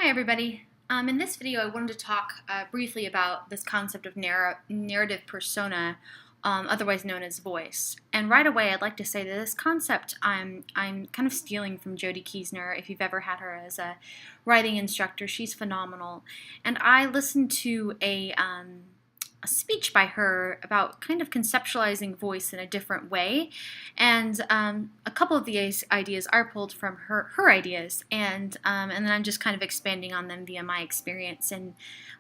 Hi everybody. In this video I wanted to talk briefly about this concept of narrative persona, otherwise known as voice. And right away I'd like to say that this concept I'm kind of stealing from Jody Kiesner. If you've ever had her as a writing instructor, she's phenomenal. And I listened to a speech by her about kind of conceptualizing voice in a different way, and a couple of these ideas are pulled from her ideas, and then I'm just kind of expanding on them via my experience and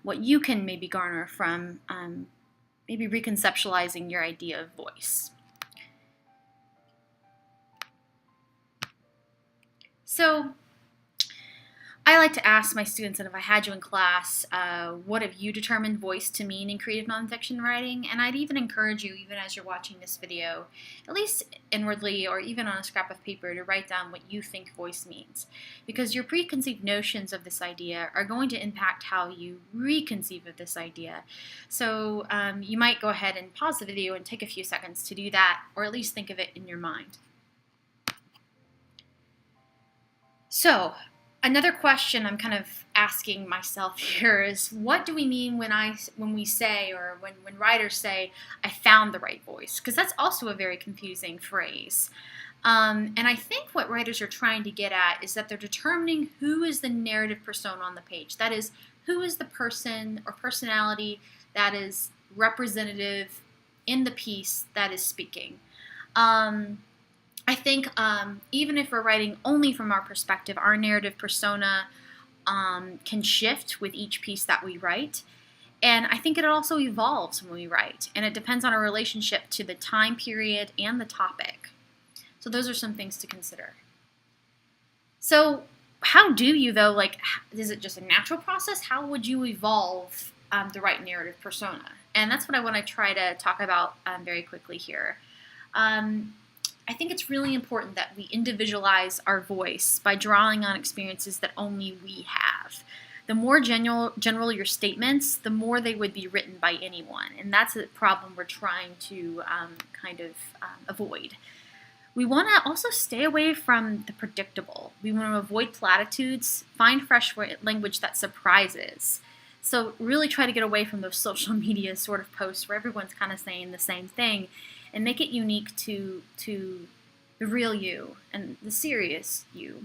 what you can maybe garner from maybe reconceptualizing your idea of voice. So I like to ask my students, and if I had you in class, what have you determined voice to mean in creative nonfiction writing? And I'd even encourage you, even as you're watching this video, at least inwardly or even on a scrap of paper, to write down what you think voice means. Because your preconceived notions of this idea are going to impact how you reconceive of this idea. So you might go ahead and pause the video and take a few seconds to do that, or at least think of it in your mind. So, another question I'm kind of asking myself here is, what do we mean when we say, or when writers say, I found the right voice? Because that's also a very confusing phrase. And I think what writers are trying to get at is that they're determining who is the narrative persona on the page. That is, who is the person or personality that is representative in the piece that is speaking. I think even if we're writing only from our perspective, our narrative persona can shift with each piece that we write. And I think it also evolves when we write. And it depends on our relationship to the time period and the topic. So those are some things to consider. So how do you, though, is it just a natural process? How would you evolve the right narrative persona? And that's what I want to try to talk about very quickly here. I think it's really important that we individualize our voice by drawing on experiences that only we have. The more general your statements, the more they would be written by anyone, and that's a problem we're trying to avoid. We want to also stay away from the predictable. We want to avoid platitudes, find fresh language that surprises. So really try to get away from those social media sort of posts where everyone's kind of saying the same thing, and make it unique to the real you and the serious you.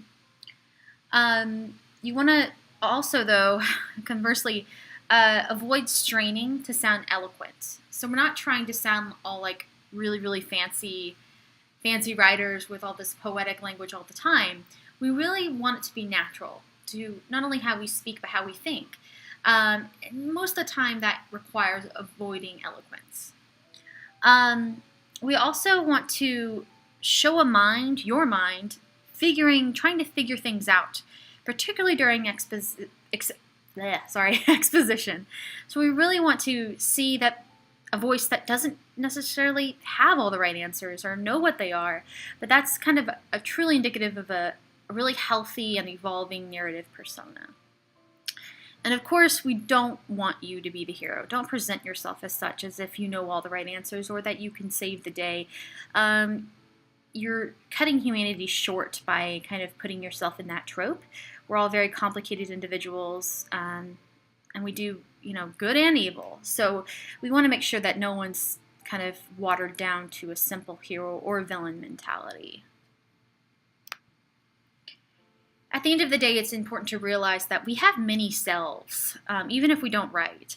You want to also, though, conversely, avoid straining to sound eloquent. So we're not trying to sound all like really, really fancy writers with all this poetic language all the time. We really want it to be natural to not only how we speak, but how we think. And most of the time that requires avoiding eloquence. We also want to show your mind, trying to figure things out, particularly during exposition. So we really want to see that a voice that doesn't necessarily have all the right answers or know what they are, but that's kind of a truly indicative of a really healthy and evolving narrative persona. And of course, we don't want you to be the hero. Don't present yourself as such, as if you know all the right answers or that you can save the day. You're cutting humanity short by kind of putting yourself in that trope. We're all very complicated individuals, and we do, good and evil. So we want to make sure that no one's kind of watered down to a simple hero or villain mentality. At the end of the day, it's important to realize that we have many selves, even if we don't write.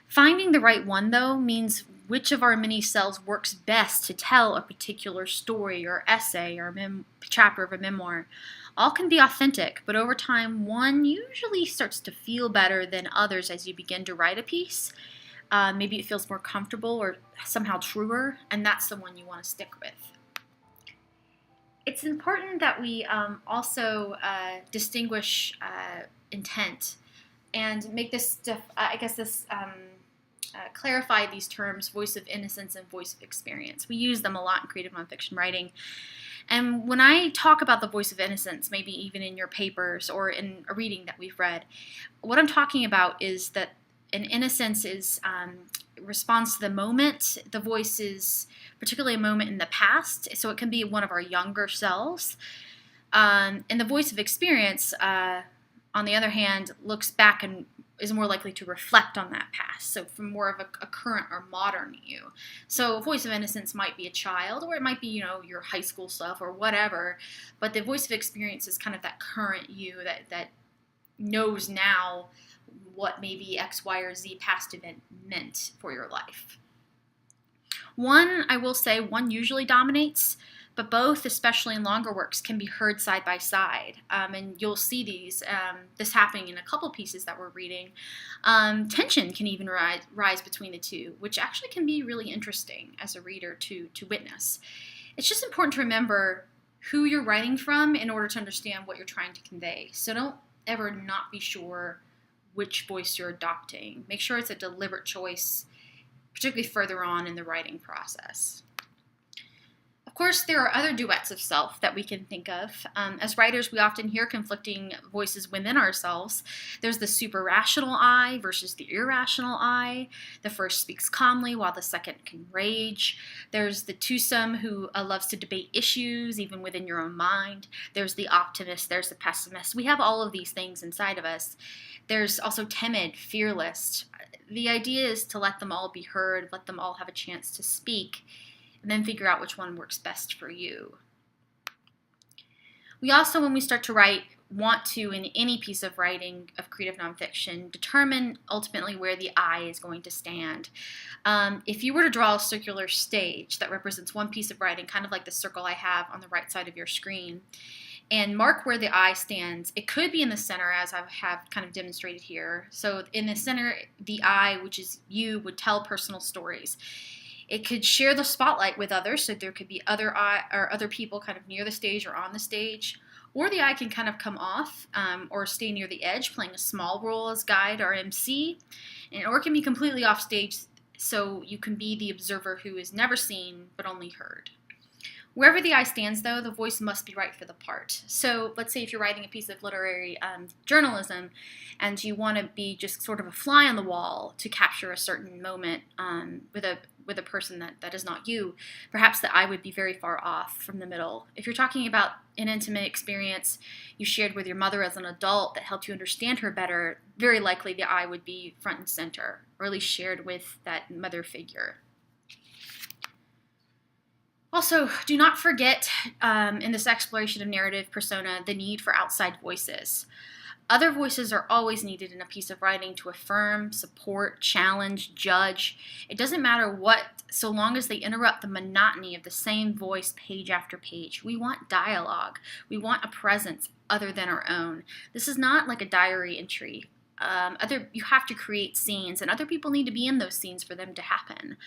Finding the right one, though, means which of our many selves works best to tell a particular story or essay or chapter of a memoir. All can be authentic, but over time, one usually starts to feel better than others as you begin to write a piece. Maybe it feels more comfortable or somehow truer, and that's the one you want to stick with. It's important that we also distinguish intent and make this, clarify these terms, voice of innocence and voice of experience. We use them a lot in creative nonfiction writing. And when I talk about the voice of innocence, maybe even in your papers or in a reading that we've read, what I'm talking about is that an innocence is responds to the moment. The voice is particularly a moment in the past, so it can be one of our younger selves. And the voice of experience on the other hand, looks back and is more likely to reflect on that past. So from more of a current or modern you. So voice of innocence might be a child, or it might be, your high school stuff or whatever. But the voice of experience is kind of that current you that knows now what maybe X, Y, or Z past event meant for your life. I will say one usually dominates, but both, especially in longer works, can be heard side by side. And you'll see this happening in a couple pieces that we're reading. Tension can even rise between the two, which actually can be really interesting as a reader to witness. It's just important to remember who you're writing from in order to understand what you're trying to convey. So don't ever not be sure which voice you're adopting. Make sure it's a deliberate choice, particularly further on in the writing process. Of course, there are other duets of self that we can think of. As writers, we often hear conflicting voices within ourselves. There's the super rational I versus the irrational I. The first speaks calmly while the second can rage. There's the twosome who loves to debate issues even within your own mind. There's the optimist, there's the pessimist. We have all of these things inside of us. There's also timid, fearless. The idea is to let them all be heard, let them all have a chance to speak, and then figure out which one works best for you. We also, when we start to write, want to, in any piece of writing of creative nonfiction, determine ultimately where the I is going to stand. If you were to draw a circular stage that represents one piece of writing, kind of like the circle I have on the right side of your screen, and mark where the I stands, it could be in the center, as I have kind of demonstrated here. So in the center, the I, which is you, would tell personal stories. It could share the spotlight with others, so there could be other people kind of near the stage or on the stage. Or the I can kind of come off or stay near the edge, playing a small role as guide or MC. Or it can be completely off stage, so you can be the observer who is never seen but only heard. Wherever the I stands, though, the voice must be right for the part. So let's say if you're writing a piece of literary journalism and you want to be just sort of a fly on the wall to capture a certain moment with a person that is not you, perhaps the I would be very far off from the middle. If you're talking about an intimate experience you shared with your mother as an adult that helped you understand her better, very likely the I would be front and center, or at least shared with that mother figure. Also, do not forget, in this exploration of narrative persona, the need for outside voices. Other voices are always needed in a piece of writing to affirm, support, challenge, judge. It doesn't matter what, so long as they interrupt the monotony of the same voice page after page. We want dialogue. We want a presence other than our own. This is not like a diary entry. You have to create scenes, and other people need to be in those scenes for them to happen.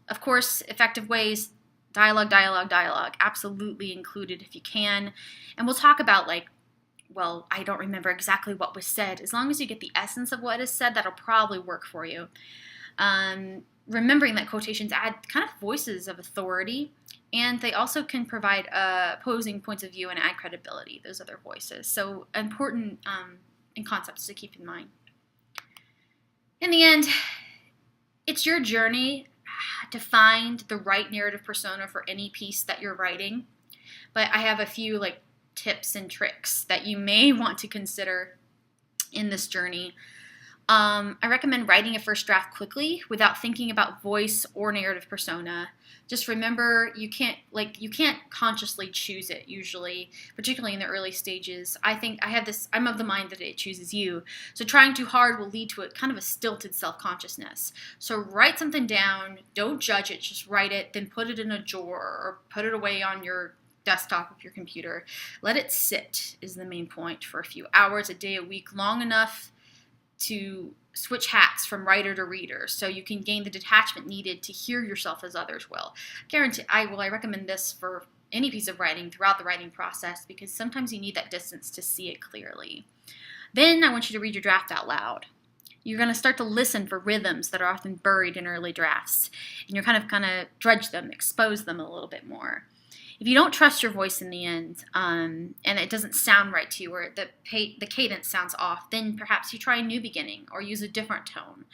Of course, effective ways, dialogue, absolutely included if you can. And we'll talk about I don't remember exactly what was said. As long as you get the essence of what is said, that'll probably work for you. Remembering that quotations add kind of voices of authority, and they also can provide opposing points of view and add credibility, those other voices. So important in concepts to keep in mind. In the end, it's your journey to find the right narrative persona for any piece that you're writing. But I have a few tips and tricks that you may want to consider in this journey. I recommend writing a first draft quickly without thinking about voice or narrative persona. Just remember, you can't consciously choose it usually, particularly in the early stages. I'm of the mind that it chooses you. So trying too hard will lead to a kind of a stilted self-consciousness. So write something down, don't judge it, just write it, then put it in a drawer or put it away on your desktop of your computer. Let it sit is the main point for a few hours, a day, a week, long enough to switch hats from writer to reader so you can gain the detachment needed to hear yourself as others will. I recommend this for any piece of writing throughout the writing process because sometimes you need that distance to see it clearly. Then I want you to read your draft out loud. You're going to start to listen for rhythms that are often buried in early drafts, and you're kind of dredge them, expose them a little bit more. If you don't trust your voice in the end, and it doesn't sound right to you, or the cadence sounds off, then perhaps you try a new beginning or use a different tone.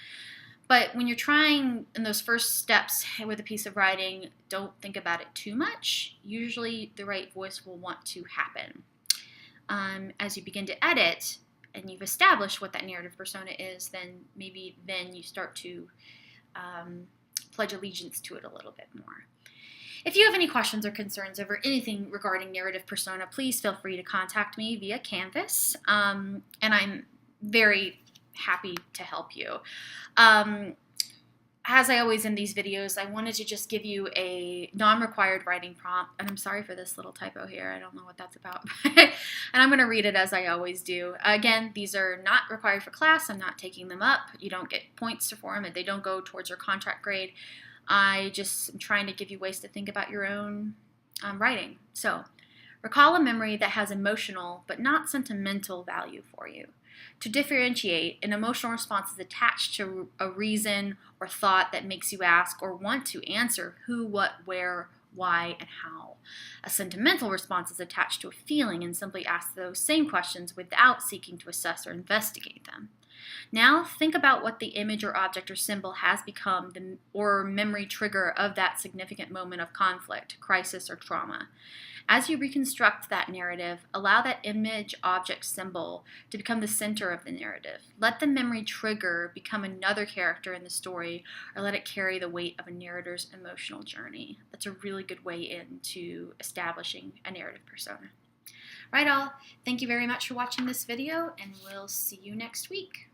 But when you're trying in those first steps with a piece of writing, don't think about it too much. Usually the right voice will want to happen. as you begin to edit and you've established what that narrative persona is, then maybe then you start to pledge allegiance to it a little bit more. If you have any questions or concerns over anything regarding narrative persona, please feel free to contact me via Canvas, and I'm very happy to help you. As I always in these videos, I wanted to just give you a non-required writing prompt, and I'm sorry for this little typo here. I don't know what that's about, and I'm going to read it as I always do. Again, these are not required for class. I'm not taking them up. You don't get points for them, and they don't go towards your contract grade. I just am trying to give you ways to think about your own writing. So, recall a memory that has emotional but not sentimental value for you. To differentiate, an emotional response is attached to a reason or thought that makes you ask or want to answer who, what, where, why, and how. A sentimental response is attached to a feeling and simply asks those same questions without seeking to assess or investigate them. Now think about what the image or object or symbol has become or memory trigger of that significant moment of conflict, crisis, or trauma. As you reconstruct that narrative, allow that image, object, symbol to become the center of the narrative. Let the memory trigger become another character in the story, or let it carry the weight of a narrator's emotional journey. That's a really good way into establishing a narrative persona. Right all, thank you very much for watching this video, and we'll see you next week.